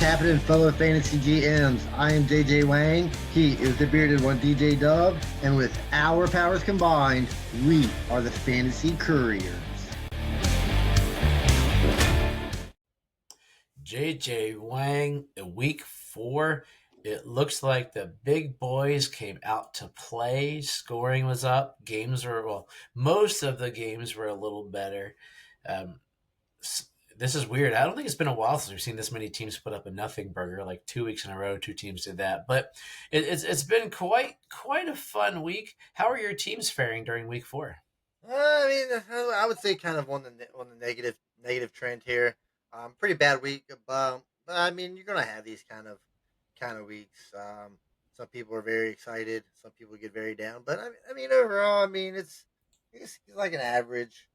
happening, fellow fantasy GMs? I am JJ Wang. He is the bearded one, DJ Dub. And with our powers combined, we are the Fantasy Couriers. JJ Wang, week 4. It looks like the big boys came out to play. Scoring was up. Most of the games were a little better. Um, this is weird. I don't think it's been a while since we've seen this many teams put up a nothing burger. Like 2 weeks in a row, two teams did that. But it's been quite a fun week. How are your teams faring during week 4? I would say kind of on the negative trend here. Pretty bad week, but I mean, you're gonna have these kind of weeks. Some people are very excited, some people get very down. But I mean overall, I mean it's like an average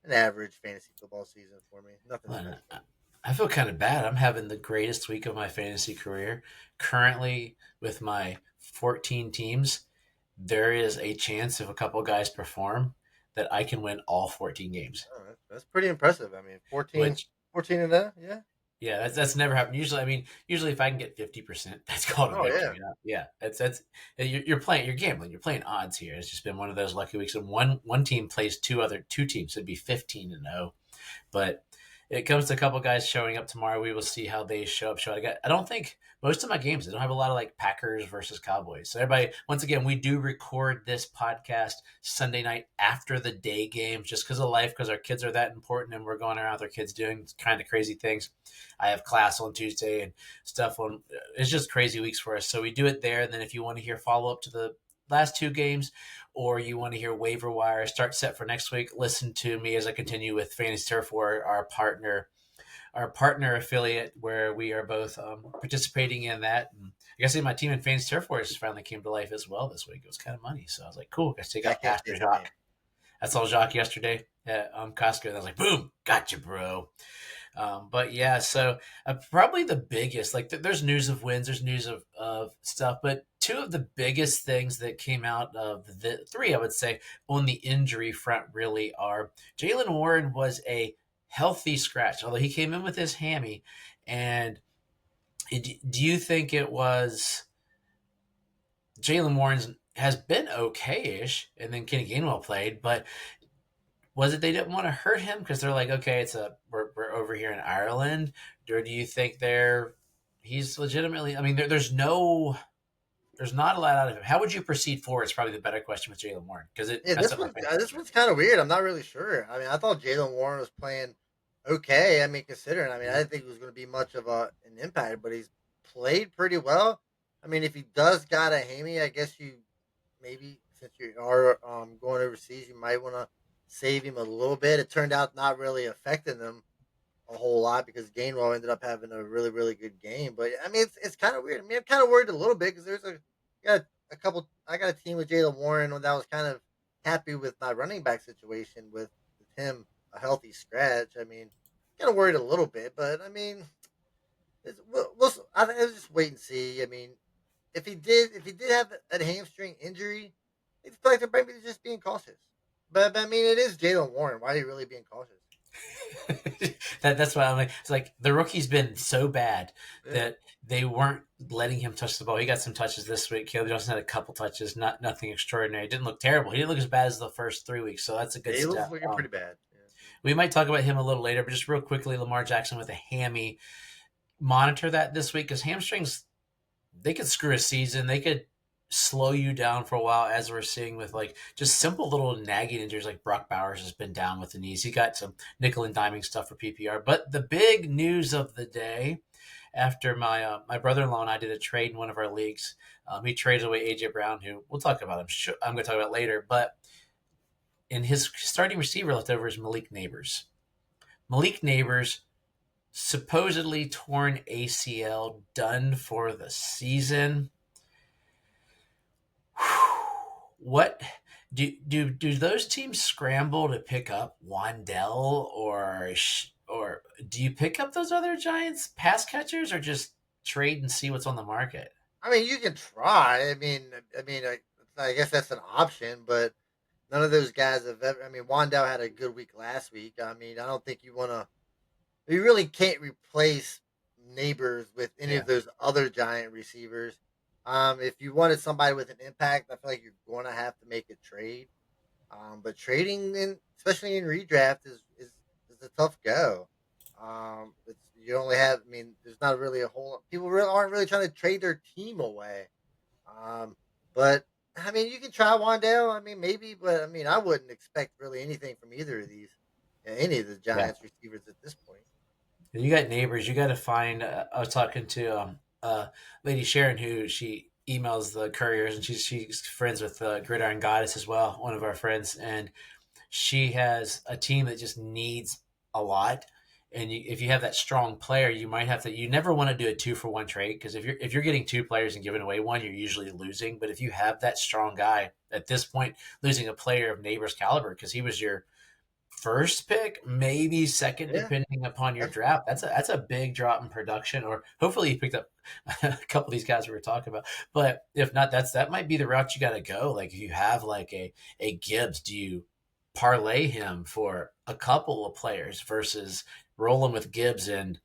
fantasy football season for me. Nothing Well, special. I feel kind of bad. I'm having the greatest week of my fantasy career. Currently, with my 14 teams, there is a chance if a couple guys perform that I can win all 14 games. Oh, that's pretty impressive. I mean, 14, Which 14 and that, yeah. Yeah, that's never happened. Usually if I can get 50%, that's called a Oh yeah. victory. Yeah, that's you're gambling, you're playing odds here. It's just been one of those lucky weeks. And one team plays two teams, so it'd be 15-0. But it comes to a couple guys showing up tomorrow. We will see how they show up. I don't think most of my games. I don't have a lot of like Packers versus Cowboys. So everybody, once again, we do record this podcast Sunday night after the day games, just because of life, because our kids are that important, and we're going around with our kids doing kind of crazy things. I have class on Tuesday and stuff on. It's just crazy weeks for us. So we do it there, and then if you want to hear follow up to the last two games, or you want to hear waiver wire start set for next week, listen to me as I continue with Fantasy Turf War, our partner affiliate, where we are both participating in that. And I guess my team in Fantasy Turf Wars finally came to life as well this week. It was kind of money, so I was like, cool. I take I out can't Pastor stand the name. Jacques. I saw Jacques yesterday at Costco, and I was like, boom, gotcha, bro. But yeah, so probably the biggest, like there's news of wins, there's news of stuff, but two of the biggest things that came out of the three, I would say, on the injury front really are Jalen Warren was a healthy scratch, although he came in with his hammy. And do you think it was Jalen Warren has been okay-ish, and then Kenny Gainwell played, but was it they didn't want to hurt him because they're like, okay, we're over here in Ireland, or do you think he's legitimately? I mean, there's not a lot out of him. How would you proceed forward? Is probably the better question with Jalen Warren, because it Yeah, messed this up my one fantasy this team. one's kind of weird. I'm not really sure. I mean, I thought Jalen Warren was playing okay. I mean, considering, I mean, I didn't think he was going to be much of an impact, but he's played pretty well. I mean, if he does got a hammy, I guess you maybe, since you are going overseas, you might want to save him a little bit. It turned out not really affecting them a whole lot because Gainwell ended up having a really really good game. But I mean, it's kind of weird. I mean, I'm kind of worried a little bit because got a couple. I got a team with Jalen Warren that was kind of happy with my running back situation with him a healthy scratch. I mean, kind of worried a little bit, but I mean, I think let's just wait and see. I mean, if he did have a hamstring injury, I feel like they're maybe just being cautious. But I mean, it is Jalen Warren. Why are you really being cautious? That's why I'm like, it's like the rookie's been so bad Yeah. that they weren't letting him touch the ball. He got some touches this week. Caleb Johnson had a couple touches, nothing extraordinary. It didn't look terrible. He didn't look as bad as the first 3 weeks, so that's a Yeah, good he looks step. looking pretty bad. Yeah. We might talk about him a little later, but just real quickly, Lamar Jackson with a hammy. Monitor that this week, because hamstrings, they could screw a season. They could slow you down for a while, as we're seeing with like just simple little nagging injuries. Like Brock Bowers has been down with the knees. He got some nickel and diming stuff for PPR. But the big news of the day, after my brother-in-law and I did a trade in one of our leagues, he traded away AJ Brown, who we'll talk about. I'm going to talk about later. But in his starting receiver left over is Malik Neighbors. Malik Neighbors supposedly torn ACL, done for the season. What do those teams scramble to pick up Wandell, or do you pick up those other Giants pass catchers, or just trade and see what's on the market? I mean, you can try. I guess that's an option, but none of those guys have ever. I mean, Wandell had a good week last week. I mean, I don't think you want to. You really can't replace neighbors with any Yeah. of those other giant receivers. If you wanted somebody with an impact, I feel like you're going to have to make a trade. But trading in, especially in redraft, is a tough go. It's you only have. I mean, there's not really a whole. People really aren't really trying to trade their team away. Um, but I mean, you can try Wandale. I mean, maybe, but I mean, I wouldn't expect really anything from either of these, any of the Yeah. Giants receivers at this point. And you got neighbors. You got to find. I was talking to Lady Sharon, who she emails the Couriers, and she's friends with Gridiron Goddess as well, one of our friends, and she has a team that just needs a lot. And if you have that strong player, you might have to. You never want to do a 2-for-1 trade because if you're getting two players and giving away one, you're usually losing. But if you have that strong guy at this point, losing a player of neighbor's caliber because he was your first pick, maybe second, Yeah, depending upon your definitely. draft. That's a big drop in production. Or hopefully you picked up a couple of these guys we were talking about. But if not, that might be the route you got to go. Like if you have like a Gibbs, do you parlay him for a couple of players versus rolling with Gibbs and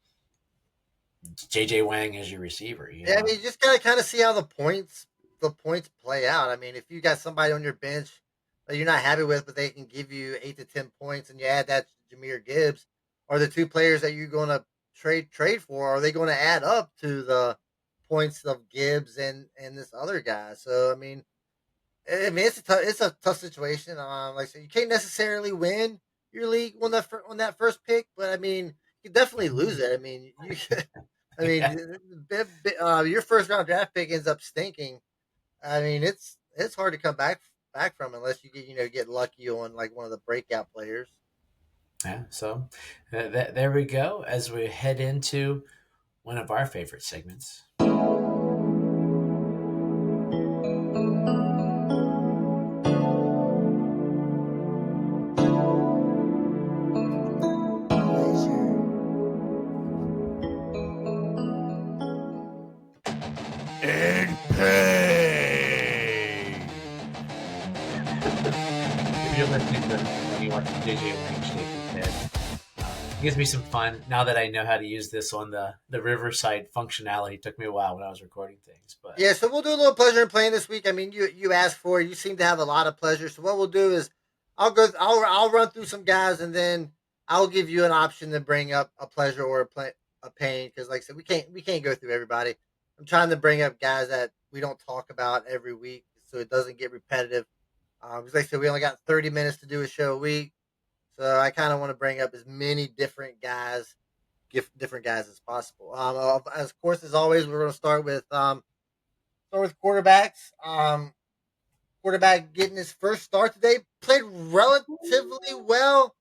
JJ Wang as your receiver? You Yeah, I know, mean, you just gotta kind of see how the points play out. I mean, if you got somebody on your bench that you're not happy with, but they can give you 8 to 10 points, and you add that to Jameer Gibbs, or the two players that you're going to trade for, are they going to add up to the points of Gibbs and this other guy? So I mean, it's a tough situation. Like I said, you can't necessarily win your league on that first pick, but I mean, you can definitely lose it. I mean, you. I mean, yeah, your first round draft pick ends up stinking. I mean, it's hard to come back from unless you get lucky on like one of the breakout players. yeah. So there we go as we head into one of our favorite segments. Pleasure. And pay. If you're listening to this when you watch JJ Wang shake his head, it gives me some fun now that I know how to use this on the Riverside functionality. It took me a while when I was recording things, but Yeah, so we'll do a little pleasure in playing this week. I mean, you asked for it. You seem to have a lot of pleasure. So what we'll do is I'll run through some guys and then I'll give you an option to bring up a pleasure or a pain because like I said we can't go through everybody. I'm trying to bring up guys that we don't talk about every week so it doesn't get repetitive. Because like I said, we only got 30 minutes to do a show a week, so I kind of want to bring up as many different guys, different guys as possible. As of course, as always, we're going to start with quarterbacks. Quarterback getting his first start today played relatively well.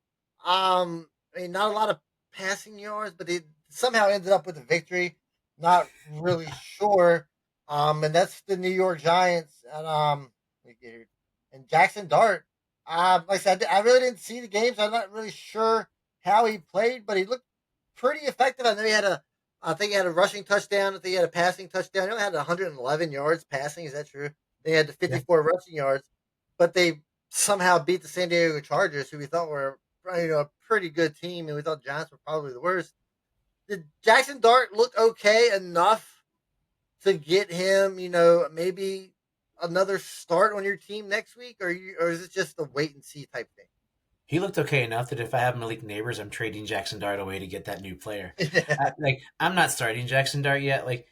I mean, not a lot of passing yards, but they somehow ended up with a victory. Not really sure. And that's the New York Giants let me get here. And Jackson Dart. Like I said, I really didn't see the games. I'm not really sure how he played, but he looked pretty effective. I know I think he had a rushing touchdown. I think he had a passing touchdown. He only had 111 yards passing. Is that true? They had the yeah, 54 rushing yards, but they somehow beat the San Diego Chargers, who we thought were a pretty good team, and we thought Giants were probably the worst. Did Jackson Dart look okay enough to get him, maybe another start on your team next week, or is it just a wait and see type he looked okay enough that if I have Malik Neighbors, I'm trading Jackson Dart away to get that new player. thing? Like I'm not starting Jackson Dart yet. Like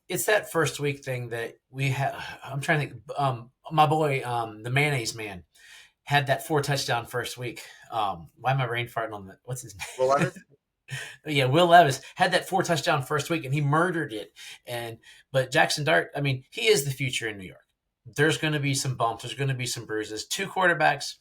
it's that first week thing that we have. I'm trying to think. My boy, the mayonnaise man, had that 4 touchdown first week. Why am I brain farting on the what's his Will name? Levis? Yeah, Will Levis had that 4 touchdown first week and he murdered it. And but Jackson Dart, I mean, he is the future in New York. There's going to be some bumps. There's going to be some bruises. Two quarterbacks,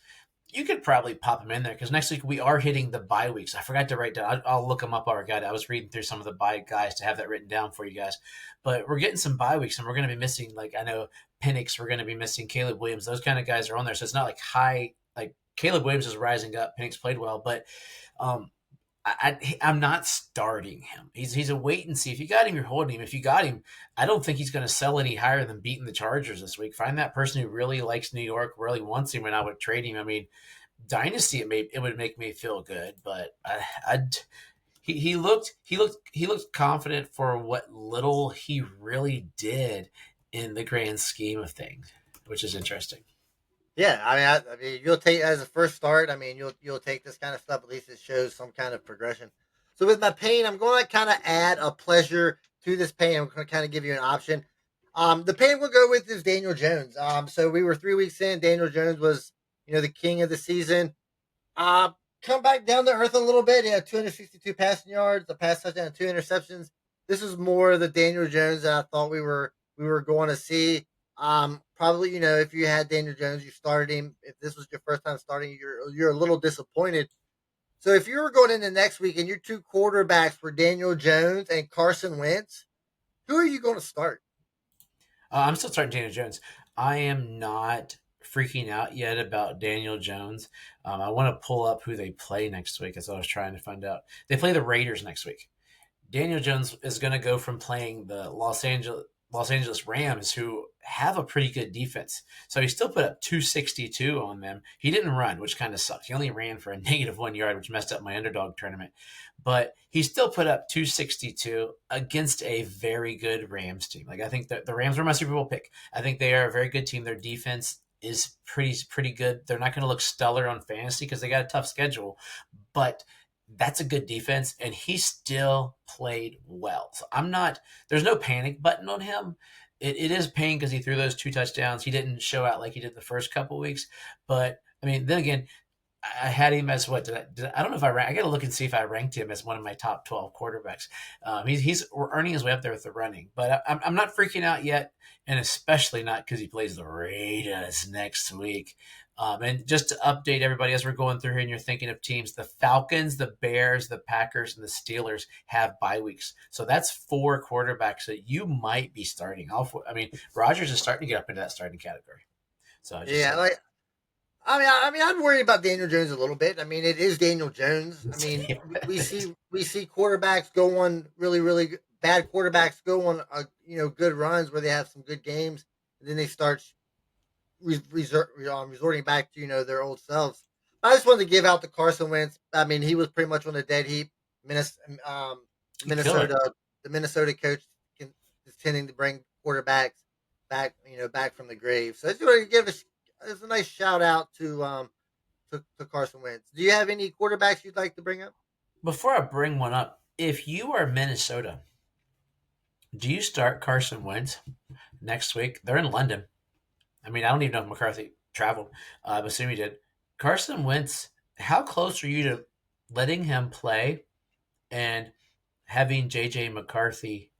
you could probably pop him in there because next week we are hitting the bye weeks. I forgot to write down. I'll look them up. Our guide. I was reading through some of the bye guys to have that written down for you guys. But we're getting some bye weeks, and we're going to be missing. Like I know Penix, we're going to be missing Caleb Williams. Those kind of guys are on there, so it's not like high. Like Caleb Williams is rising up. Penix played well, but um, I'm not starting him. He's a wait and see. If you got him, you're holding him. If you got him, I don't think he's going to sell any higher than beating the Chargers this week. Find that person who really likes New York, really wants him, and I would trade him. I mean, dynasty, it would make me feel good, but he looked confident for what little he really did in the grand scheme of things, which is interesting. Yeah, I mean, you'll take as a first start. I mean, you'll take this kind of stuff. At least it shows some kind of progression. So with my pain, I'm going to kind of add a pleasure to this pain. I'm going to kind of give you an option. The pain we'll go with is Daniel Jones. So we were 3 weeks in. Daniel Jones was, the king of the season. Uh, Come back down to earth a little bit. He had 262 passing yards, a pass touchdown, and two interceptions. This was more the Daniel Jones that I thought we were going to see. Probably, if you had Daniel Jones, you started him. If this was your first time starting, you're a little disappointed. So if you were going into next week and your two quarterbacks were Daniel Jones and Carson Wentz, who are you going to start? I'm still starting Daniel Jones. I am not freaking out yet about Daniel Jones. I want to pull up who they play next week. That's what I was trying to find out. They play the Raiders next week. Daniel Jones is going to go from playing the Los Angeles Rams, who have a pretty good defense. So he still put up 262 on them. He didn't run, which kind of sucked. He only ran for a -1 yard, which messed up my underdog tournament. But he still put up 262 against a very good Rams team. Like, I think that the Rams were my Super Bowl pick. I think they are a very good team. Their defense is pretty good. They're not going to look stellar on fantasy because they got a tough schedule, but that's a good defense, and he still played well. So there's no panic button on him. It is pain because he threw those 2 touchdowns. He didn't show out like he did the first couple of weeks. But, I mean, then again, I had him as what? I don't know if I got to look and see if I ranked him as one of my top 12 quarterbacks. He's earning his way up there with the running. But I'm not freaking out yet, and especially not because he plays the Raiders next week. And just to update everybody as we're going through here and you're thinking of teams, the Falcons, the Bears, the Packers, and the Steelers have bye weeks. So that's 4 quarterbacks that you might be starting. I mean, Rodgers is starting to get up into that starting category. So I just Yeah, said, like I'm worried about Daniel Jones a little bit. I mean, it is Daniel Jones. I mean, we see quarterbacks go on bad quarterbacks go on good runs where they have some good games, and then they start resorting back to their old selves. I just wanted to give out the Carson Wentz. I mean, he was pretty much on the dead heap. he killed it. The Minnesota coach is tending to bring quarterbacks back from the grave. So I just want to give a nice shout out to Carson Wentz. Do you have any quarterbacks you'd like to bring up? Before I bring one up, if you are Minnesota, do you start Carson Wentz next week? They're in London. I mean, I don't even know if McCarthy traveled. I'm assuming he did. Carson Wentz, how close are you to letting him play and having JJ McCarthy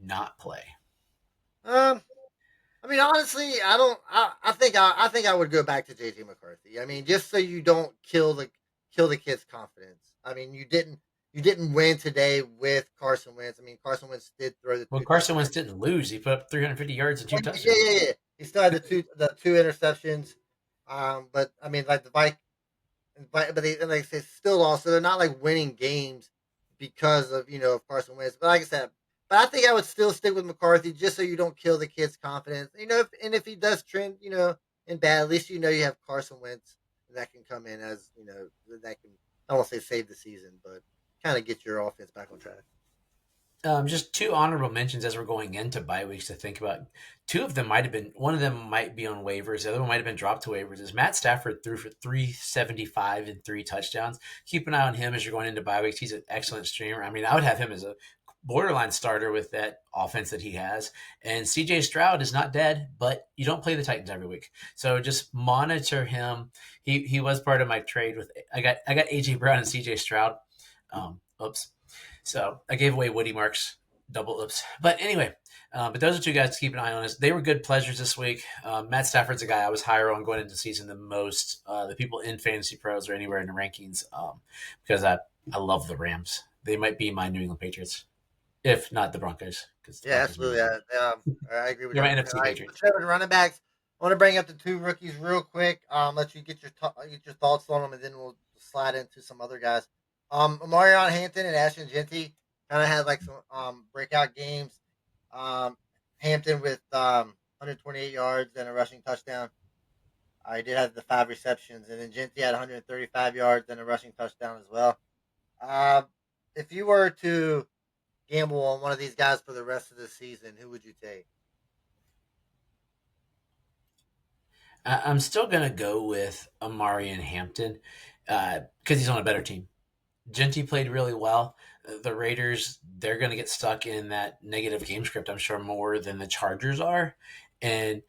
not play? Um, I mean, honestly, I don't. I think I would go back to JJ McCarthy. I mean, just so you don't kill the kid's confidence. I mean, you didn't win today with Carson Wentz. I mean, Carson Wentz did throw the Well, two Carson Wentz touchdowns. didn't lose. He put up 350 yards and 2 Yeah, touchdowns. yeah, yeah. He still had the two interceptions. But I mean, like the Vikings, but they say still also they're not like winning games because of of Carson Wentz. But like I said, but I think I would still stick with McCarthy just so you don't kill the kid's confidence. If he does trend in bad, at least you have Carson Wentz that can come in as that can I don't want to say save the season, but kind of get your offense back on track. Just 2 honorable mentions as we're going into bye weeks to think about. 2 of them might have been, one of them might be on waivers. The other one might have been dropped to waivers. Is Matt Stafford threw for 375 and 3 touchdowns. Keep an eye on him as you're going into bye weeks. He's an excellent streamer. I mean, I would have him as a borderline starter with that offense that he has. And CJ Stroud is not dead, but you don't play the Titans every week. So just monitor him. He was part of my trade with I got AJ Brown and CJ Stroud. Oops. So I gave away Woody Marks, double oops. But anyway, but those are 2 guys to keep an eye on. They were good pleasures this week. Matt Stafford's a guy I was higher on going into the season than most. The people in Fantasy Pros or anywhere in the rankings because I love the Rams. They might be my New England Patriots, if not the Broncos. Because Yeah, absolutely. I agree with they're my you. NFC Patriots. Running backs. I want to bring up the 2 rookies real quick. Let you get your thoughts on them, and then we'll slide into some other guys. Marion Hampton and Ashton Genty kind of had like some breakout games. Hampton with 128 yards and a rushing touchdown. I did have the 5 receptions, and then Genty had 135 yards and a rushing touchdown as well. Uh, if you were to gamble on one of these guys for the rest of the season, who would you take? I'm still gonna go with Amari and Hampton because he's on a better team. Genty played really well. The Raiders, they're going to get stuck in that negative game script, I'm sure, more than the Chargers are. And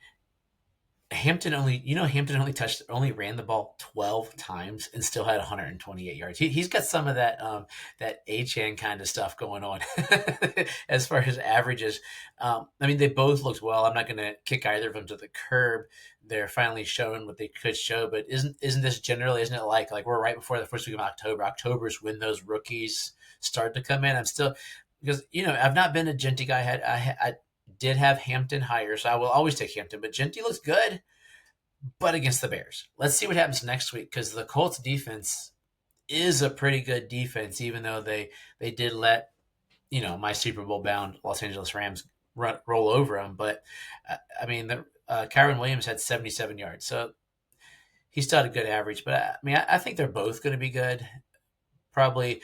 Hampton only ran the ball 12 times and still had 128 yards. He's got some of that Achan kind of stuff going on as far as averages. I mean, they both looked well. I'm not going to kick either of them to the curb. They're finally showing what they could show, but isn't this generally, isn't it like we're right before the first week of October? October's when those rookies start to come in. I'm still, because I've not been a Genty guy. I did have Hampton higher, so I will always take Hampton. But Genty looks good, but against the Bears. Let's see what happens next week, because the Colts defense is a pretty good defense, even though they did let my Super Bowl bound Los Angeles Rams roll over them. But I mean, Kyron Williams had 77 yards, so he still had a good average. But I mean, I think they're both going to be good. Probably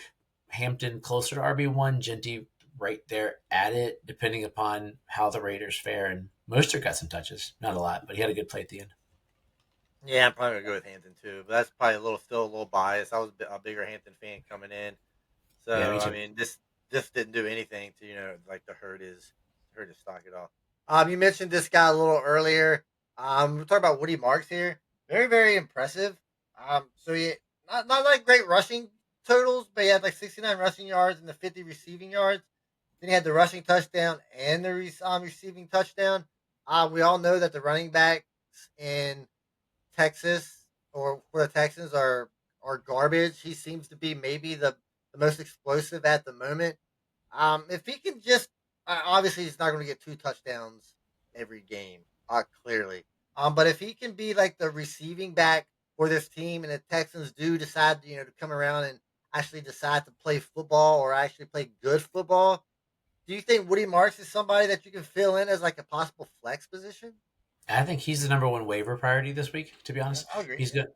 Hampton closer to RB1, Genty right there at it, depending upon how the Raiders fare. And Mostert got some touches, not a lot, but he had a good play at the end. Yeah, I'm probably gonna go with Hampton too, but that's probably still a little biased. I was a bigger Hampton fan coming in, Yeah, me so I too. mean, this didn't do anything to like to hurt his stock at all. You mentioned this guy a little earlier. We're talking about Woody Marks here. Very very impressive. So he not like great rushing totals, but he had like 69 rushing yards and the 50 receiving yards. Then he had the rushing touchdown and the receiving touchdown. We all know that the running backs in Texas or for the Texans are garbage. He seems to be maybe the most explosive at the moment. If he can just obviously he's not going to get 2 touchdowns every game, clearly. But if he can be like the receiving back for this team, and the Texans do decide to come around and actually decide to play football or actually play good football, do you think Woody Marks is somebody that you can fill in as like a possible flex position? I think he's the number one waiver priority this week, to be Yeah, honest. I agree. He's Yeah. good.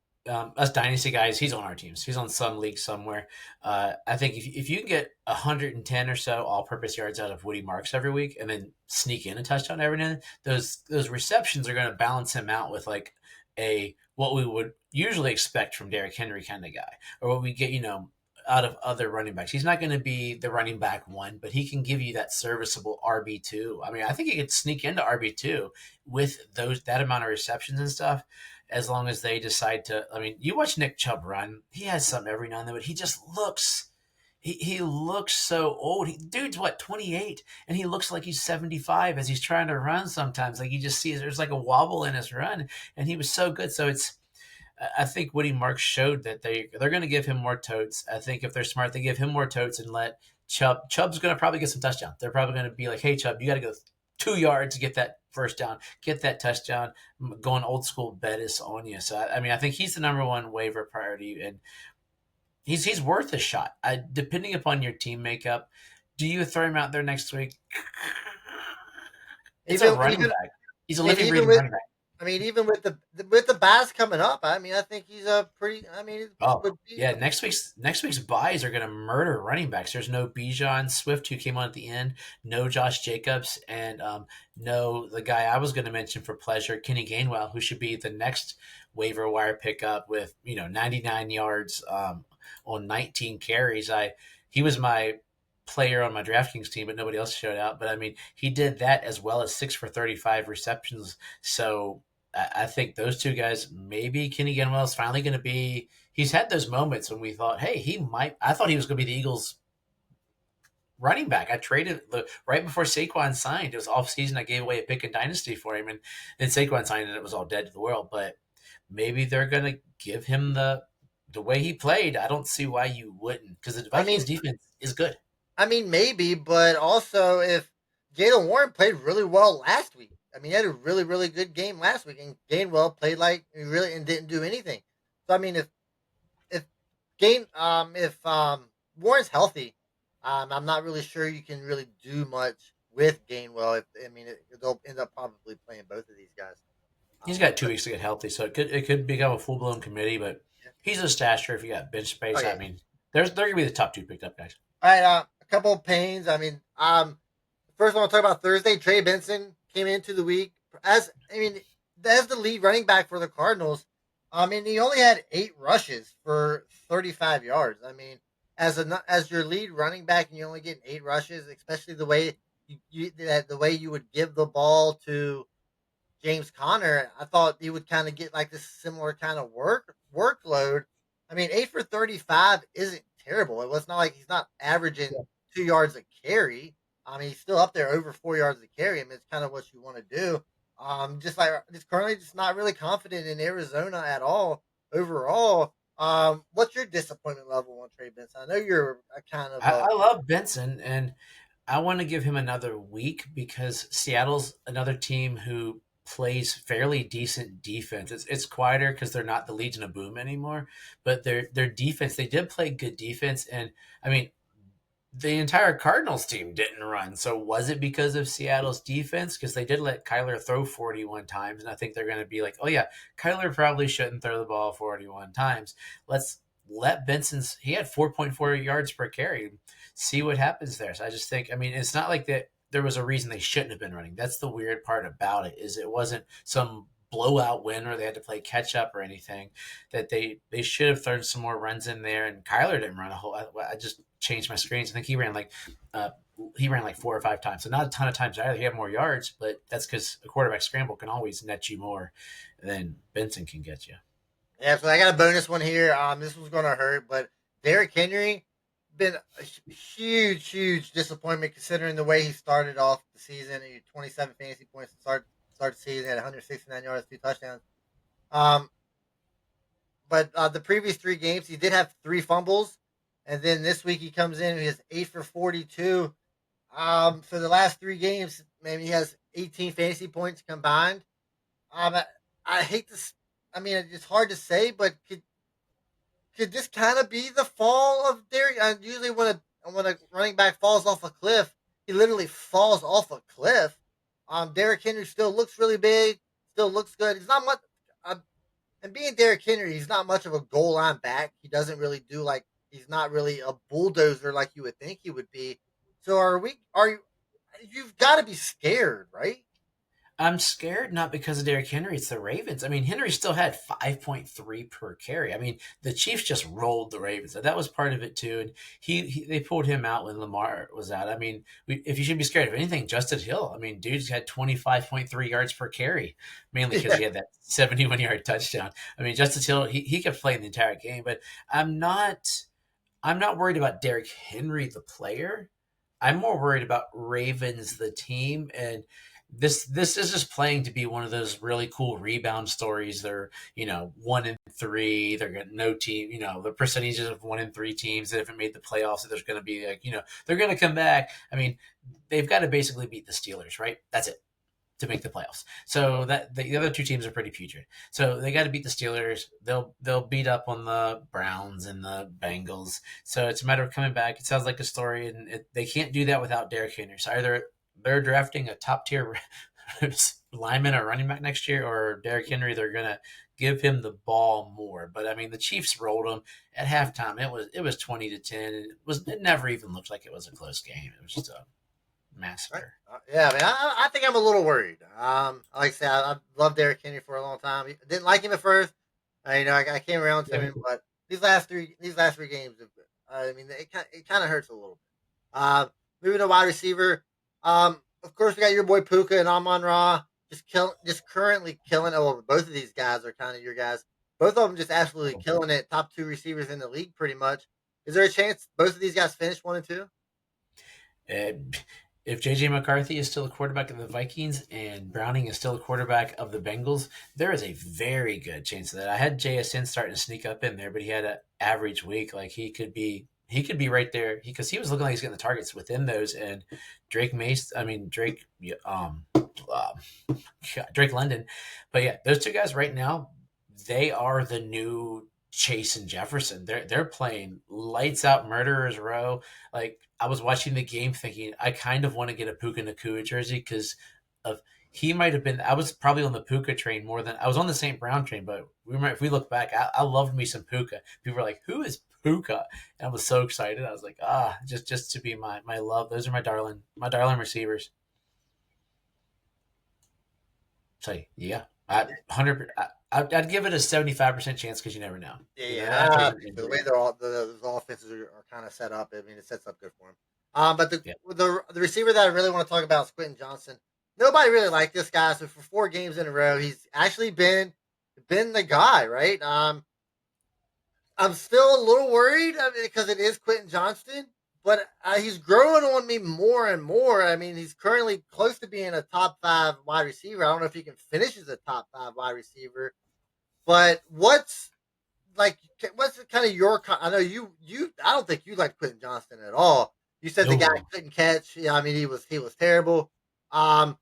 Us dynasty guys, he's on our teams. He's on some league somewhere. I think if you can get 110 or so all-purpose yards out of Woody Marks every week, and then sneak in a touchdown every now and then, those receptions are going to balance him out with like a what we would usually expect from Derrick Henry kind of guy, or what we get out of other running backs. He's not going to be the running back one, but he can give you that serviceable RB2. I mean, I think he could sneak into RB2 with that amount of receptions and stuff, as long as they decide to. I mean, you watch Nick Chubb run; he has some every now and then, but he just looks. He looks so old. Dude's what, 28, and he looks like he's 75 as he's trying to run. Sometimes, like you just see there's like a wobble in his run, and he was so good. So I think Woody Marks showed that they're going to give him more totes. I think if they're smart, they give him more totes and let Chubb's going to probably get some touchdowns. They're probably going to be like, hey Chubb, you got to go 2 yards to get that first down, get that touchdown, going old school Bettis on you. So I mean, I think he's the number one waiver priority, and he's worth a shot. Depending upon your team makeup, do you throw him out there next week? It's a Even running even back. He's a and living, even breathing with running back. I mean, even with the buys coming up, I mean, I think he's a pretty. I mean, it Oh would be. yeah, next week's buys are going to murder running backs. There's no Bijan Swift who came on at the end, no Josh Jacobs, and no the guy I was going to mention for pleasure, Kenny Gainwell, who should be the next waiver wire pickup with 99 yards on 19 carries. He was my player on my DraftKings team, but nobody else showed out. But I mean, he did that as well as 6 for 35 receptions. So I think those two guys, maybe Kenny Gainwell is finally going to be. He's had those moments when we thought, hey, he might. I thought he was going to be the Eagles' running back. I traded right before Saquon signed. It was off season. I gave away a pick in Dynasty for him, and then Saquon signed, and it was all dead to the world. But maybe they're going to give him the way he played. I don't see why you wouldn't, because the I Vikings mean, defense is good. maybe, but also if Jalen Warren played really well last week. I mean, he had a really really good game last week, and Gainwell played like he really and didn't do anything. So I mean, if if Warren's healthy, I'm not really sure you can really do much with Gainwell. They'll end up probably playing both of these guys. He's got two But weeks to get healthy, so it could become a full blown committee. But yeah. he's a stasher if you got bench Oh space. yeah, I mean, they're going to be the top two picked up guys. All right, a couple of pains. I mean, first I want to talk about Thursday. Trey Benson came into the week as the lead running back for the Cardinals. I mean, he only had 8 rushes for 35 yards. I mean, as your lead running back, and you only get 8 rushes, especially the way you would give the ball to James Conner, I thought he would kind of get like this similar kind of workload. I mean, 8 for 35 isn't terrible. It was not like he's not averaging 2 yards a carry. I mean, he's still up there over 4 yards a carry. I mean, it's kind of what you want to do. Just currently just not really confident in Arizona at all overall. What's your disappointment level on Trey Benson? I know you're a kind of I love Benson, and I want to give him another week because Seattle's another team who plays fairly decent defense. It's quieter because they're not the Legion of Boom anymore, but their defense, they did play good defense, and I mean the entire Cardinals team didn't run. So was it because of Seattle's defense? Because they did let Kyler throw 41 times, and I think they're going to be like, oh yeah, Kyler probably shouldn't throw the ball 41 times. Let's let Benson's. He had 4.4 yards per carry. See what happens there. So I just think, I mean, it's not like that. There was a reason they shouldn't have been running. That's the weird part about it is it wasn't some blowout win or they had to play catch up or anything that they should have thrown some more runs in there and Kyler didn't run a whole I just changed my screens. I think uh, he ran like 4 or 5 times. So not a ton of times either. He had more yards, but that's because a quarterback scramble can always net you more than Benson can get you. Yeah, so I got a bonus one here. This one's going to hurt, but Derrick Henry been a huge disappointment considering the way he started off the season. He had 27 fantasy points to start the season, had 169 yards, 2 touchdowns. Um, but the previous 3 games, he did have 3 fumbles, and then this week he comes in, he has 8 for 42. For the last 3 games, maybe he has 18 fantasy points combined. I hate this. I mean, it's hard to say, but could this kind of be the fall of Derrick? Usually, when a running back falls off a cliff, he literally falls off a cliff. Derrick Henry still looks really big, still looks good. He's not much. Um, and being Derrick Henry, he's not much of a goal line back. He doesn't really do like he's not really a bulldozer like you would think he would be. So are we? Are you? You've got to be scared, right? I'm scared not because of Derrick Henry. It's the Ravens. I mean, Henry still had 5.3 per carry. I mean, the Chiefs just rolled the Ravens. That was part of it too. And they pulled him out when Lamar was out. I mean, if you should be scared of anything, Justin Hill. I mean, dude's had 25.3 yards per carry, mainly because Yeah. he had that 71-yard touchdown. I mean, Justin Hill, he kept playing the entire game. But I'm not. I'm not worried about Derrick Henry, the player. I'm more worried about Ravens, the team, and this is just playing to be one of those really cool rebound stories. They're 1-3. They're got no team. The percentages of 1-3 teams that haven't made the playoffs. That there's going to be they're going to come back. I mean, they've got to basically beat the Steelers, right? That's it to make the playoffs. So that the other 2 teams are pretty putrid. So they got to beat the Steelers. They'll beat up on the Browns and the Bengals. So it's a matter of coming back. It sounds like a story, and they can't do that without Derrick Henry. So either they're drafting a top tier lineman or running back next year, or Derrick Henry, they're gonna give him the ball more. But I mean, the Chiefs rolled them at halftime. It was 20-10. It never even looked like it was a close game. It was just a Right. massacre. Yeah, I mean, I think I'm a little worried. Like I said, I loved Derrick Henry for a long time. Didn't like him at first. I came around to Yeah. him, but these last three games, I mean, it kind of hurts a little bit. Moving to wide receiver. Of course, we got your boy Puka and Amon Ra just currently killing. Oh, well, both of these guys are kind of your guys. Both of them just absolutely killing it. Top 2 receivers in the league, pretty much. Is there a chance both of these guys finish 1 and 2? And if JJ McCarthy is still a quarterback of the Vikings and Browning is still a quarterback of the Bengals, there is a very good chance of that. I had JSN starting to sneak up in there, but he had an average week. Like he could be right there because he was looking like he's getting the targets within those. And Drake, Drake London, but yeah, those 2 guys right now, they are the new Chase and Jefferson. They're playing lights out murderers row. Like I was watching the game thinking I kind of want to get a Puka Nakua jersey because of he might have been. I was probably on the Puka train more than I was on the St. Brown train. But if we look back, I loved me some Puka. People were like, "Who is Puka?" And I was so excited. I was like, just to be my love. Those are my darling receivers. So yeah, I'd give it a 75% chance because you never know. Yeah, You know, yeah. after I there's an think the way injury. those offenses are kind of set up, I mean, it sets up good for him. But Yeah. the receiver that I really want to talk about is Quentin Johnson. Nobody really liked this guy, so for 4 games in a row, he's actually been the guy, right? I'm still a little worried because it is Quentin Johnston, but he's growing on me more and more. I mean, he's currently close to being a top 5 wide receiver. I don't know if he can finish as a top 5 wide receiver, but like what's kind of your? I know you. I don't think you like Quentin Johnston at all. You said the guy No. couldn't catch. Yeah, I mean he was terrible. Um,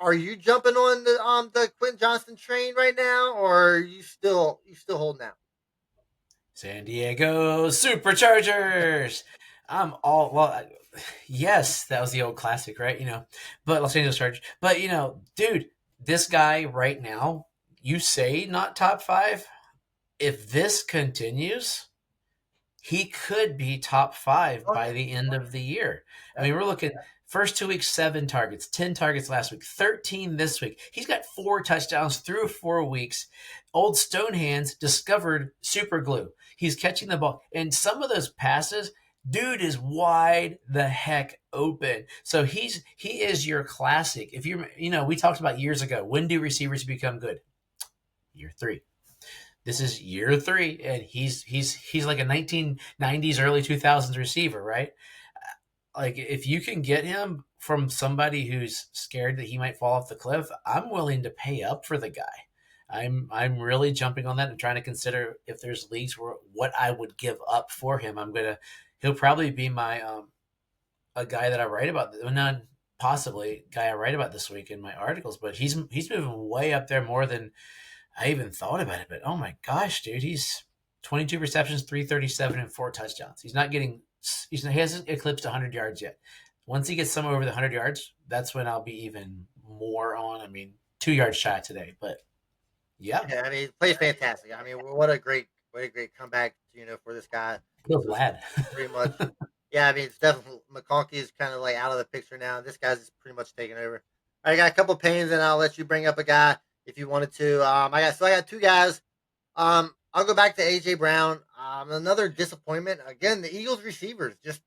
are you jumping on the Quentin Johnston train right now, or are you still holding out? San Diego Superchargers. I'm all well. Yes, that was the old classic, right? But Los Angeles Chargers. But dude, this guy right now, you say not top five. If this continues, he could be top five Oh by yeah, the end of the year. I mean, definitely. we're looking first 2 weeks, 7 targets, 10 targets last week, 13 this week. He's got 4 touchdowns through 4 weeks. Old Stonehands discovered super glue. He's catching the ball, and some of those passes, dude is wide the heck open. So he is your classic. If we talked about years ago, when do receivers become good? Year three. This is year three, and he's like a 1990s, early 2000s receiver, right? Like if you can get him from somebody who's scared that he might fall off the cliff, I'm willing to pay up for the guy. I'm really jumping on that and trying to consider if there's leagues where what I would give up for him. He'll probably be my a guy that I write about, not possibly guy I write about this week in my articles, but he's moving way up there more than I even thought about it. But oh my gosh, dude, he's 22 receptions, 337, and 4 touchdowns. He hasn't eclipsed 100 yards yet. Once he gets somewhere over the 100 yards, that's when I'll be even more on. I mean, 2 yards shy today, but yeah, Yeah, I mean, he plays fantastic. I mean, what a great comeback, for this guy. feels So lad. pretty much, yeah. I mean, it's definitely McConkey is kind of like out of the picture now. This guy's just pretty much taking over. I got a couple pains, and I'll let you bring up a guy if you wanted to. I got 2 guys. I'll go back to AJ Brown. Another disappointment. Again, the Eagles receivers just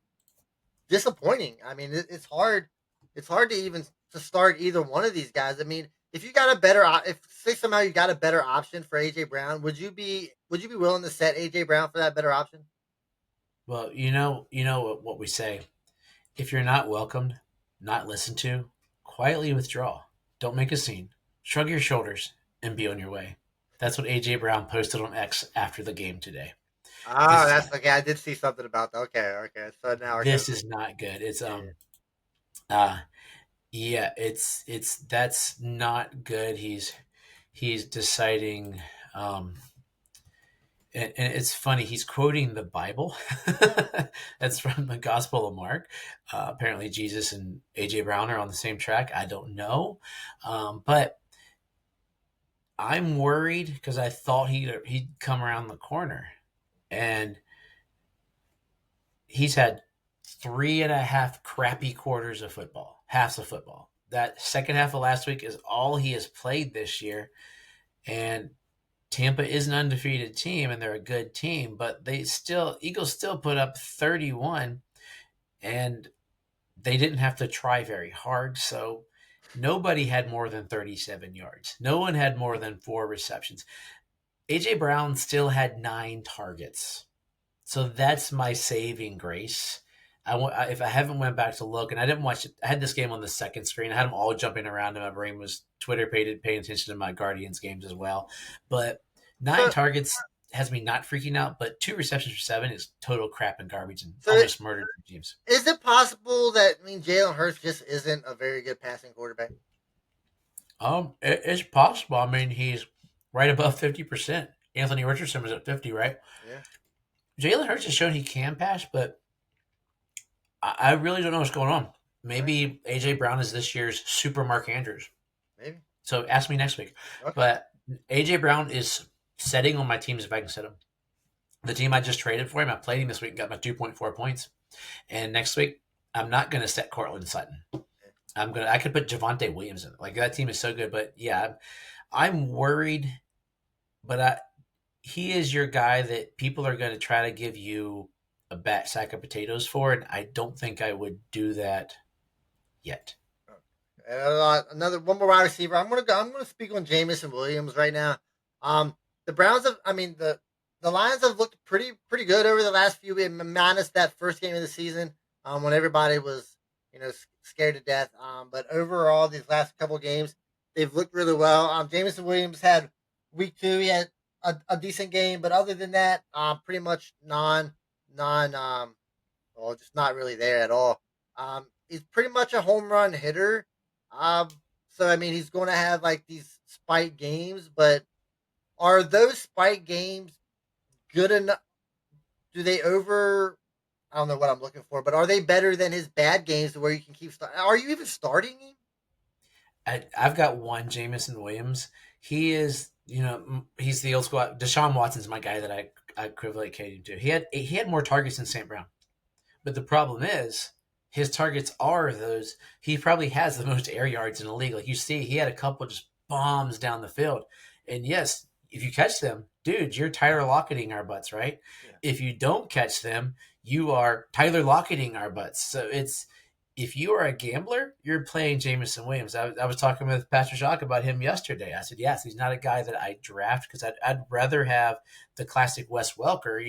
disappointing. I mean, it's hard. It's hard to even to start either one of these guys. I mean, if you got a if say somehow you got a better option for AJ Brown, would you be willing to set AJ Brown for that better option? Well, you know what we say. If you're not welcomed, not listened to, quietly withdraw. Don't make a scene. Shrug your shoulders and be on your way. That's what AJ Brown posted on X after the game today. Ah, This is that's okay. I did see something about that. Okay, okay. So now we're this getting is not good. It's yeah. uh yeah, it's that's not good. He's deciding and it's funny, he's quoting the Bible. That's from the Gospel of Mark. Apparently Jesus and AJ Brown are on the same track. I don't know. But I'm worried because I thought he'd come around the corner, and he's had 3.5 crappy quarters of football, halves of football. That second half of last week is all he has played this year, and Tampa is an undefeated team, and they're a good team, but Eagles still put up 31, and they didn't have to try very hard. So nobody had more than 37 yards. No one had more than 4 receptions. AJ Brown still had 9 targets. So that's my saving grace. If I haven't went back to look, and I didn't watch it, I had this game on the second screen. I had them all jumping around, and my brain was paying attention to my Guardians games as well. But nine So targets has me not freaking out, but 2 receptions for 7 is total crap and garbage and so almost murdered teams. is it possible that Jalen Hurts just isn't a very good passing quarterback? It's possible. I mean, he's right above 50%. Anthony Richardson was at 50, right? Yeah. Jalen Hurts has shown he can pass, but I really don't know what's going on. maybe AJ Brown is this year's Super Mark Andrews. Maybe. So ask me next week. Okay. But AJ Brown is setting on my teams if I can set him. The team I just traded for him, I played him this week and got my 2.4 points. And next week, I'm not going to set Cortland Sutton. I could put Javonte Williams in. Like that team is so good, but yeah, I'm worried. But he is your guy that people are going to try to give you a bat sack of potatoes for, and I don't think I would do that yet. Another one more wide receiver. I'm gonna speak on Jamison Williams right now. The Browns have. I mean the Lions have looked pretty good over the last few weeks, minus that first game of the season, when everybody was scared to death. But overall, these last couple games, they've looked really well. Jamison Williams had week 2. He had a decent game, but other than that, pretty much well, just not really there at all. He's pretty much a home run hitter. Um, so I mean, he's going to have like these spike games, but are those spike games good enough? Do they over? I don't know what I'm looking for, but are they better than his bad games to where you can keep? Are you even starting him? I've got one Jamison Williams. He is, he's the old school. Deshaun Watson's my guy that I equivocated to. He had more targets than St. Brown. But the problem is his targets are those. He probably has the most air yards in the league. Like you see, he had a couple just bombs down the field. And yes, if you catch them, dude, you're Tyler Locketing our butts, right? Yeah. If you don't catch them, you are Tyler Locketing our butts. So if you are a gambler, you're playing Jamison Williams. I was talking with Pastor Jacques about him yesterday. I said, yes, he's not a guy that I draft because I'd rather have the classic Wes Welker,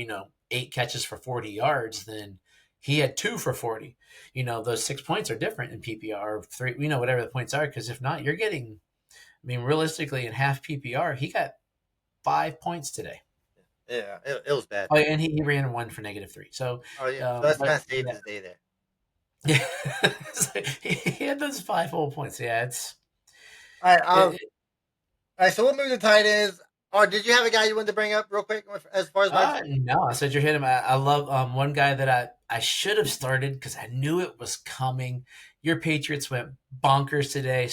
8 catches for 40 yards than he had 2 for 40. Those 6 points are different in PPR, or 3, whatever the points are, because if not, you're getting, realistically, in half PPR, he got 5 points today. Yeah, it was bad. Oh, and he ran 1 for -3. So, oh yeah, so that's kind of saved his day there. Yeah, he had those 5 whole points. Yeah, it's all right. All right, so we'll move to tight ends. Or did you have a guy you wanted to bring up real quick as far as no, I said you're hitting him. I love one guy that I should have started because I knew it was coming. Your Patriots went bonkers today.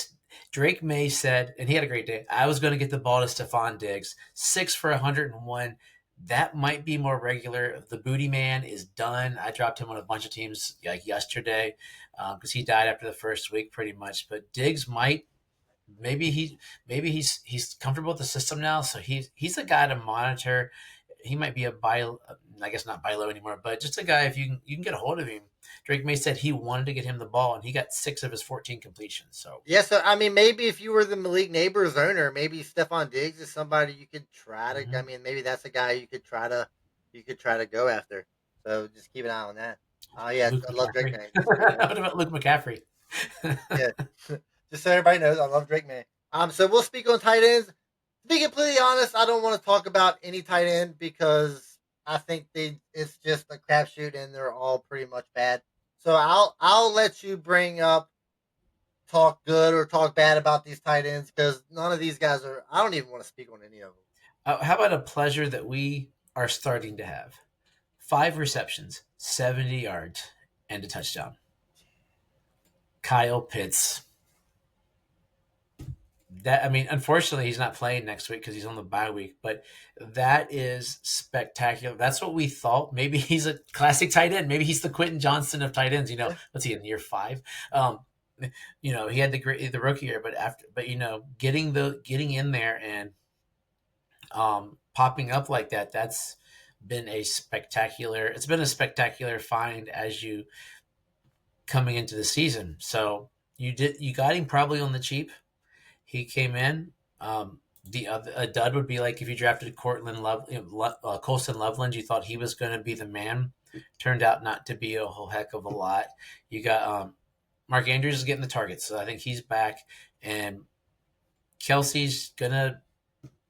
Drake May said, and he had a great day, I was going to get the ball to Stephon Diggs. 6 for 101. That might be more regular. The booty man is done. I dropped him on a bunch of teams like yesterday because he died after the first week pretty much. But Diggs might, maybe he's comfortable with the system now, so he's a guy to monitor. He might be I guess not buy low anymore, but just a guy if you can get a hold of him. Drake May said he wanted to get him the ball, and he got 6 of his 14 completions. So yeah, so I mean, maybe if you were the Malik Neighbors owner, maybe Stephon Diggs is somebody you could try to. Mhm. I mean, maybe that's a guy you could try to go after. So just keep an eye on that. Yeah, Luke I love McCaffrey. Drake May. What about Luke McCaffrey? Yeah, just so everybody knows, I love Drake May. So we'll speak on tight ends. To be completely honest, I don't want to talk about any tight end because I think it's just a crapshoot and they're all pretty much bad. So I'll let you talk good or talk bad about these tight ends because none of these guys are. I don't even want to speak on any of them. How about a pleasure that we are starting to have? 5 receptions, 70 yards, and a touchdown. Kyle Pitts. Unfortunately, he's not playing next week because he's on the bye week, but that is spectacular. That's what we thought. Maybe he's a classic tight end. Maybe he's the Quentin Johnston of tight ends. What's he in year 5? He had the rookie year, but getting in there and popping up like that, that's been a spectacular. It's been a spectacular find as you coming into the season. So you got him probably on the cheap. He came in. A dud would be like if you drafted Colston Loveland, you thought he was going to be the man. Turned out not to be a whole heck of a lot. You got Mark Andrews is getting the targets, so I think he's back. And Kelsey's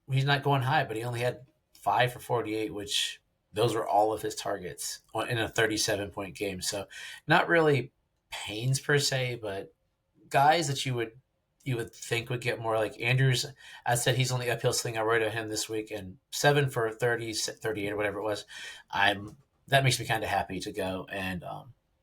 he's not going high, but he only had 5 for 48, which those were all of his targets in a 37-point game. So not really pains per se, but guys that you would think would get more. Like Andrews, I said he's on the uphill swing. I wrote at him this week, and 7 for 30, 38 or whatever it was. That makes me kind of happy to go. And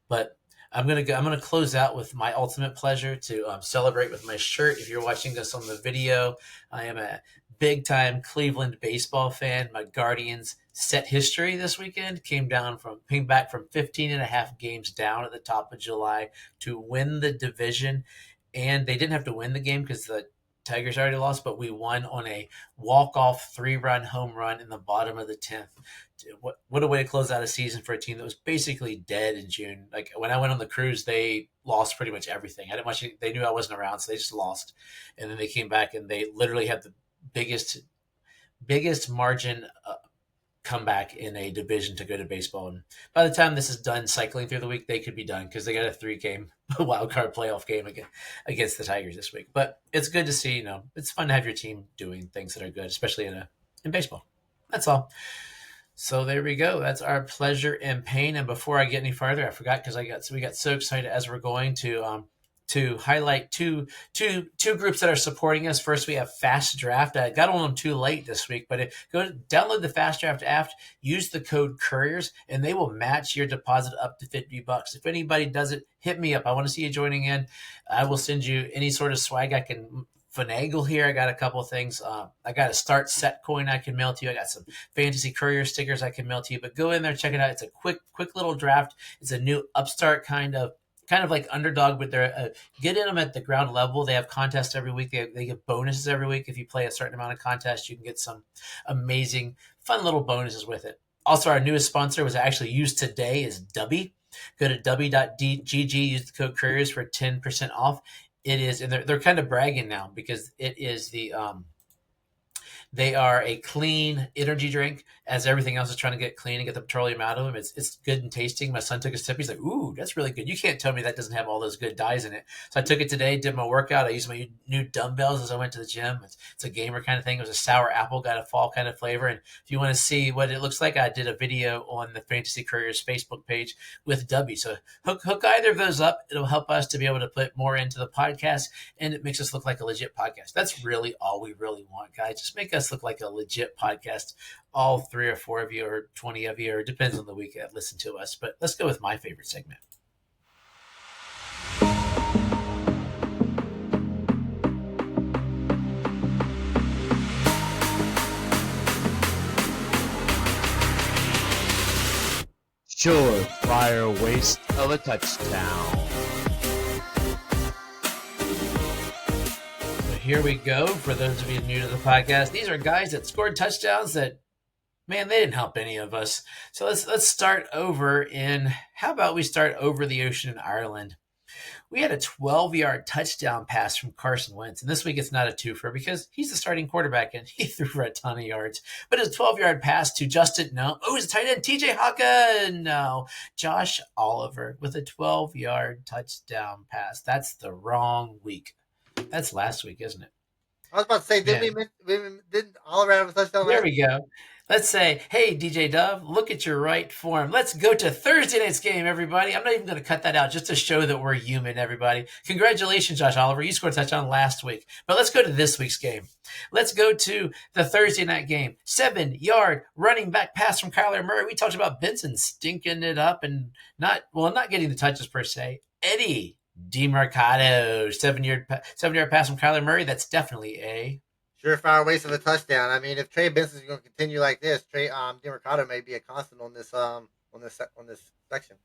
but I'm gonna close out with my ultimate pleasure to celebrate with my shirt. If you're watching this on the video, I am a big time Cleveland baseball fan. My Guardians set history this weekend. Came back from 15 and a half games down at the top of July to win the division, and they didn't have to win the game because the Tigers already lost, but we won on a walk-off 3-run home run in the bottom of the 10th. What a way to close out a season for a team that was basically dead in June. Like when I went on the cruise, they lost pretty much everything. I didn't much. They knew I wasn't around, so they just lost. And then they came back and they literally had the biggest margin comeback in a division to go to baseball. And by the time this is done cycling through the week, they could be done because they got a 3-game wild card playoff game against the Tigers this week. But it's good to see. It's fun to have your team doing things that are good, especially in baseball. That's all. So there we go. That's our pleasure and pain. And before I get any farther, I forgot because we got so excited as we're going to highlight two groups that are supporting us. First, we have Fast Draft. I got on them too late this week, but go download the Fast Draft app, use the code Couriers, and they will match your deposit up to $50. If anybody does it, hit me up. I want to see you joining in. I will send you any sort of swag I can finagle here. I got a couple of things. I got a start set coin I can mail to you. I got some fantasy courier stickers I can mail to you, but go in there, check it out. It's a quick little draft. It's a new upstart kind of like Underdog, but they're get in them at the ground level. They have contests every week. They give bonuses every week. If you play a certain amount of contests, you can get some amazing, fun little bonuses with it. Also, our newest sponsor was actually used today is Dubby. Go to dubby.gg, use the code Couriers for 10% off. It is, and they're kind of bragging now because it is they are a clean energy drink, as everything else is trying to get clean and get the petroleum out of them. It's good and tasting. My son took a sip. He's like, ooh, that's really good. You can't tell me that doesn't have all those good dyes in it. So I took it today, did my workout. I used my new dumbbells as I went to the gym. It's a gamer kind of thing. It was a sour apple, got a fall kind of flavor. And if you want to see what it looks like, I did a video on the Fantasy Couriers Facebook page with Dubby. So hook either of those up. It'll help us to be able to put more into the podcast, and it makes us look like a legit podcast. That's really all we really want, guys. Just make us look like a legit podcast. All 3 or 4 of you or 20 of you, or it depends on the week that listen to us. But let's go with my favorite segment. Surefire waste of a touchdown. Here we go. For those of you new to the podcast, these are guys that scored touchdowns that, man, they didn't help any of us. So let's start over how about we start over the ocean in Ireland? We had a 12-yard touchdown pass from Carson Wentz. And this week it's not a twofer because he's the starting quarterback and he threw for a ton of yards. But it's a 12-yard pass to Justin, no. Oh, he's a tight end, TJ Hawka, no. Josh Oliver with a 12-yard touchdown pass. That's the wrong week. That's last week, isn't it? I was about to say, didn't Oliver have a touchdown? There we go. Let's say, hey, DJ Dove, look at your right form. Let's go to Thursday night's game, everybody. I'm not even going to cut that out just to show that we're human, everybody. Congratulations, Josh Oliver. You scored a touchdown last week. But let's go to this week's game. Let's go to the Thursday night game. 7-yard running back pass from Kyler Murray. We talked about Benson stinking it up and not getting the touches per se. Eddie DeMarcado, 7-yard pass from Kyler Murray. That's definitely a surefire waste of a touchdown. I mean, if Trey Benson's going to continue like this, DeMarcado may be a constant on this section.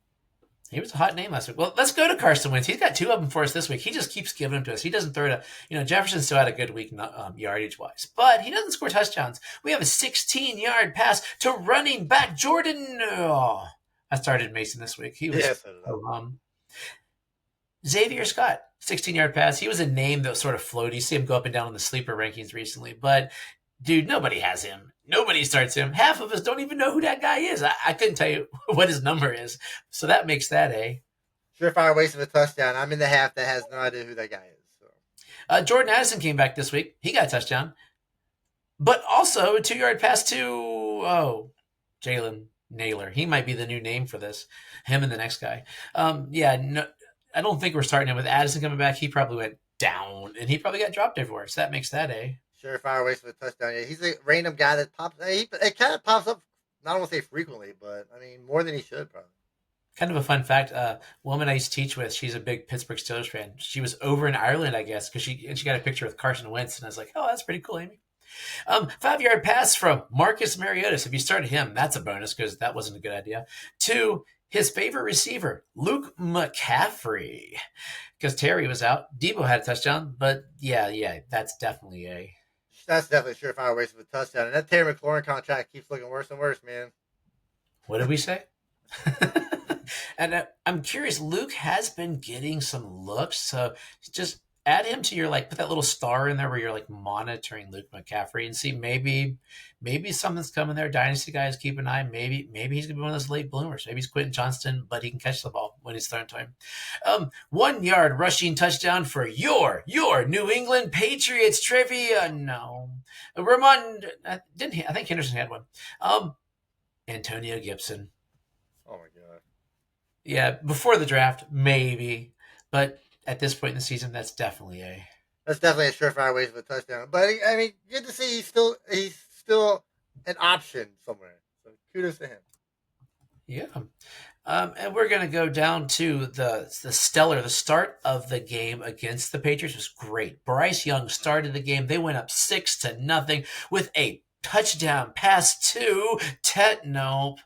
He was a hot name last week. Well, let's go to Carson Wentz. He's got 2 of them for us this week. He just keeps giving them to us. He doesn't throw to, Jefferson still had a good week yardage wise, but he doesn't score touchdowns. We have a 16-yard pass to running back Jordan. Oh, I started Mason this week. He was Xavier Scott, 16-yard pass. He was a name that was sort of floaty. You see him go up and down on the sleeper rankings recently. But, dude, nobody has him. Nobody starts him. Half of us don't even know who that guy is. I couldn't tell you what his number is. So that makes that a surefire waste of a touchdown. I'm in the half that has no idea who that guy is. So. Jordan Addison came back this week. He got a touchdown. But also a 2-yard pass to, Jalen Naylor. He might be the new name for this. Him and the next guy. I don't think we're starting him with Addison coming back. He probably went down, and he probably got dropped everywhere. So that makes that a surefire waste of a touchdown. Yeah, he's a random guy that pops. It kind of pops up. I don't want to say frequently, but I mean more than he should probably. Kind of a fun fact. Woman I used to teach with, she's a big Pittsburgh Steelers fan. She was over in Ireland, I guess, because she got a picture with Carson Wentz, and I was like, "Oh, that's pretty cool, Amy." 5-yard pass from Marcus Mariota. If you started him, that's a bonus because that wasn't a good idea. To his favorite receiver, Luke McCaffrey, because Terry was out. Debo had a touchdown, but yeah, that's definitely a. That's definitely a surefire waste of a touchdown. And that Terry McLaurin contract keeps looking worse and worse, man. What did we say? And I'm curious. Luke has been getting some looks, so just add him to your put that little star in there where you're monitoring Luke McCaffrey and see maybe something's coming there. Dynasty guys, keep an eye. Maybe he's gonna be one of those late bloomers. Maybe he's Quentin Johnston, but he can catch the ball when it's thrown to him. 1 yard rushing touchdown for your New England Patriots trivia. No, Ramon didn't he? I think Henderson had one. Antonio Gibson. Oh my god. Yeah, before the draft, maybe, but at this point in the season, that's definitely a surefire waste of a touchdown. But I mean, good to see he's still an option somewhere. So kudos to him. yeah. And we're gonna go down to the start of the game against the Patriots was great. Bryce Young started the game. They went up 6-0 with a touchdown pass to Nope.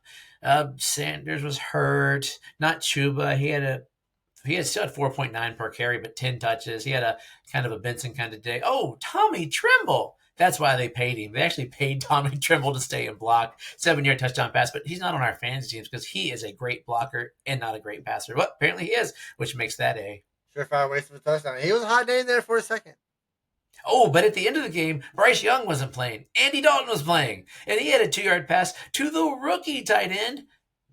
Sanders was hurt. Not Chuba. He still had 4.9 per carry, but 10 touches. He had a kind of a Benson kind of day. Oh, Tommy Tremble. That's why they paid him. They actually paid Tommy Tremble to stay and block. 7-yard touchdown pass, but he's not on our fantasy teams because he is a great blocker and not a great passer. But apparently he is, which makes that a surefire waste of a touchdown. He was a hot name there for a second. Oh, but at the end of the game, Bryce Young wasn't playing. Andy Dalton was playing. And he had a 2-yard pass to the rookie tight end,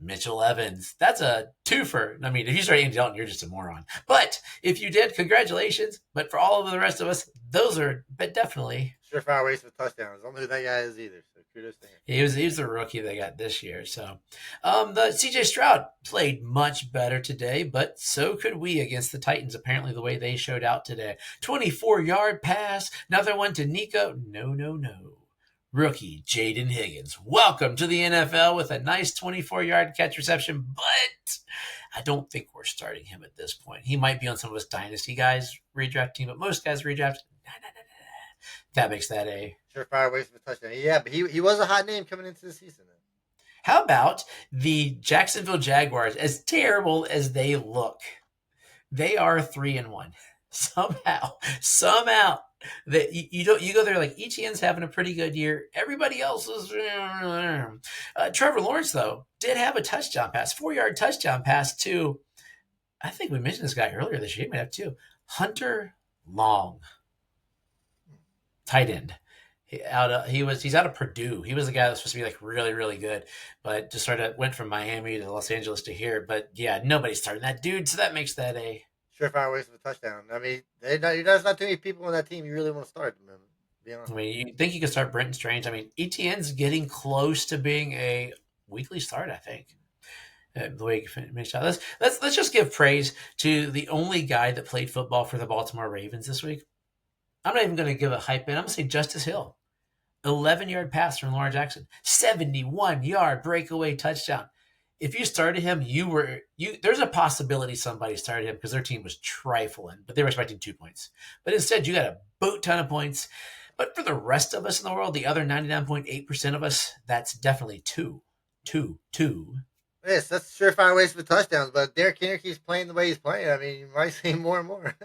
Mitchell Evans. That's a twofer. I mean, if you start Andy Dalton, you're just a moron. But if you did, congratulations. But for all of the rest of us, those are definitely surefire waste of touchdowns. I don't know who that guy is either. So kudos to him. He was the rookie they got this year. So the CJ Stroud played much better today, but so could we against the Titans, apparently the way they showed out today. 24-yard pass. Another one to Nico. No. Rookie Jaden Higgins. Welcome to the NFL with a nice 24-yard catch reception, but I don't think we're starting him at this point. He might be on some of us dynasty guys redraft team, but most guys redraft. Nah. That makes that a surefire waste of a touchdown. Yeah, but he was a hot name coming into the season. How about the Jacksonville Jaguars? As terrible as they look, they are 3-1. Somehow that you go there like ETN's having a pretty good year. Everybody else is. Trevor Lawrence though did have a touchdown pass, 4-yard touchdown pass to. I think we mentioned this guy earlier this year. He might have too. Hunter Long, tight end. He's out of Purdue. He was the guy that was supposed to be like really, really good, but just sort of went from Miami to Los Angeles to here. But yeah, nobody's starting that dude, so that makes that a surefire waste of a touchdown. I mean, there's not too many people on that team you really want to start. Man, be honest. I mean, you think you could start Brenton Strange? I mean, ETN's getting close to being a weekly start. I think the way you finish out. Let's just give praise to the only guy that played football for the Baltimore Ravens this week. I'm not even going to give a hype in. I'm going to say Justice Hill. 11-yard pass from Lamar Jackson. 71-yard breakaway touchdown. If you started him, there's a possibility somebody started him because their team was trifling, but they were expecting 2 points. But instead, you got a boat ton of points. But for the rest of us in the world, the other 99.8% of us, that's definitely two. Yes, that's surefire waste of touchdowns, but Derrick Henry keeps playing the way he's playing. I mean, you might see more and more.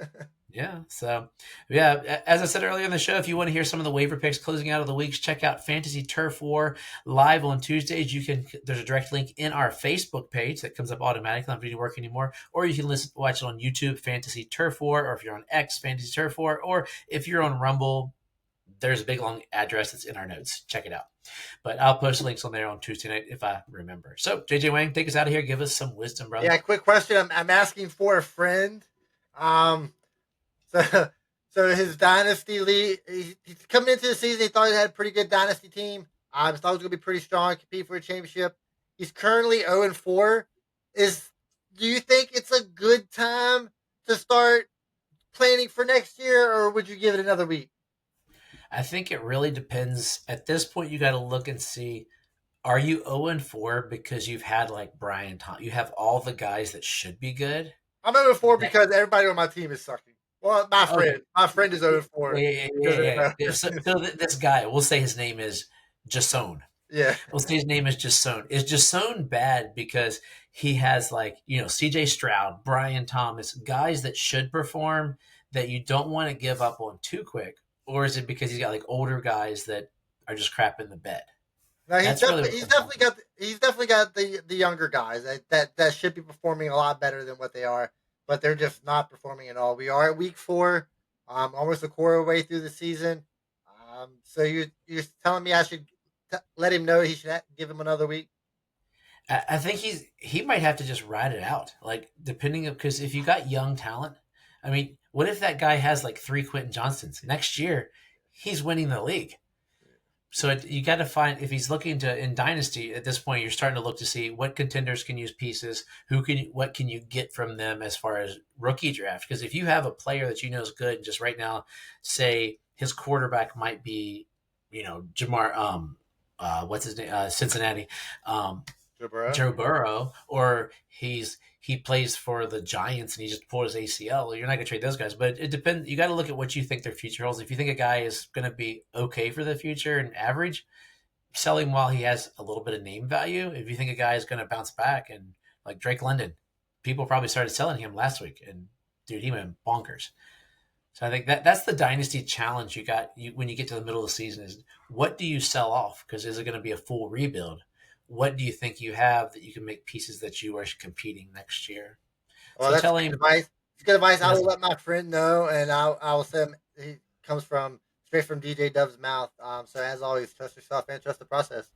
Yeah. So, yeah, as I said earlier in the show, if you want to hear some of the waiver picks closing out of the weeks, check out Fantasy Turf War live on Tuesdays. There's a direct link in our Facebook page that comes up automatically. I don't need to work anymore. Or you can watch it on YouTube, Fantasy Turf War, or if you're on X, Fantasy Turf War, or if you're on Rumble, there's a big long address that's in our notes. Check it out. But I'll post links on there on Tuesday night if I remember. So, JJ Wang, take us out of here. Give us some wisdom, brother. Yeah, quick question. I'm asking for a friend. So his dynasty league, he's coming into the season. He thought he had a pretty good dynasty team. Thought it was going to be pretty strong, compete for a championship. He's currently 0-4. Do you think it's a good time to start planning for next year, or would you give it another week? I think it really depends. At this point, you got to look and see Are you 0-4 because you've had like Brian Tom? You have all the guys that should be good. I'm 0-4 That, because everybody on my team is sucking. Well, okay. my friend is Yeah, 0-4 yeah, because yeah. So this guy, we'll say his name is Jason. yeah. We'll say his name is Jason. Is Jason bad because he has like, CJ Stroud, Brian Thomas, guys that should perform that you don't want to give up on too quick? Or is it because he's got like older guys that are just crap in the bed? No, That's really what he's definitely got the younger guys that should be performing a lot better than what they are, but they're just not performing at all. We are at week 4, almost a quarter way through the season. So you're telling me I should let him know he should give him another week? I think he might have to just ride it out. Like depending because if you got young talent, I mean, what if that guy has like 3 Quentin Johnsons next year? He's winning the league. So you got to find if he's looking to in dynasty at this point, you're starting to look to see what contenders can use pieces, what can you get from them as far as rookie draft? Because if you have a player that you know is good, and just right now, say his quarterback might be, Jamar, what's his name, Cincinnati, Joe Burrow, or he plays for the Giants and he just pulled his ACL. You're not gonna trade those guys, but it depends. You got to look at what you think their future holds. If you think a guy is going to be okay for the future and average, sell him while he has a little bit of name value. If you think a guy is going to bounce back, and like Drake London, people probably started selling him last week, and dude, he went bonkers. So I think that's the dynasty challenge you got when you get to the middle of the season is what do you sell off? Because is it going to be a full rebuild? What do you think you have that you can make pieces that you are competing next year? Well, So that's tell good him. advice. It's good advice. I Yes. will let my friend know, and I will say he comes from straight from DJ Dove's mouth. So as always, trust yourself and trust the process.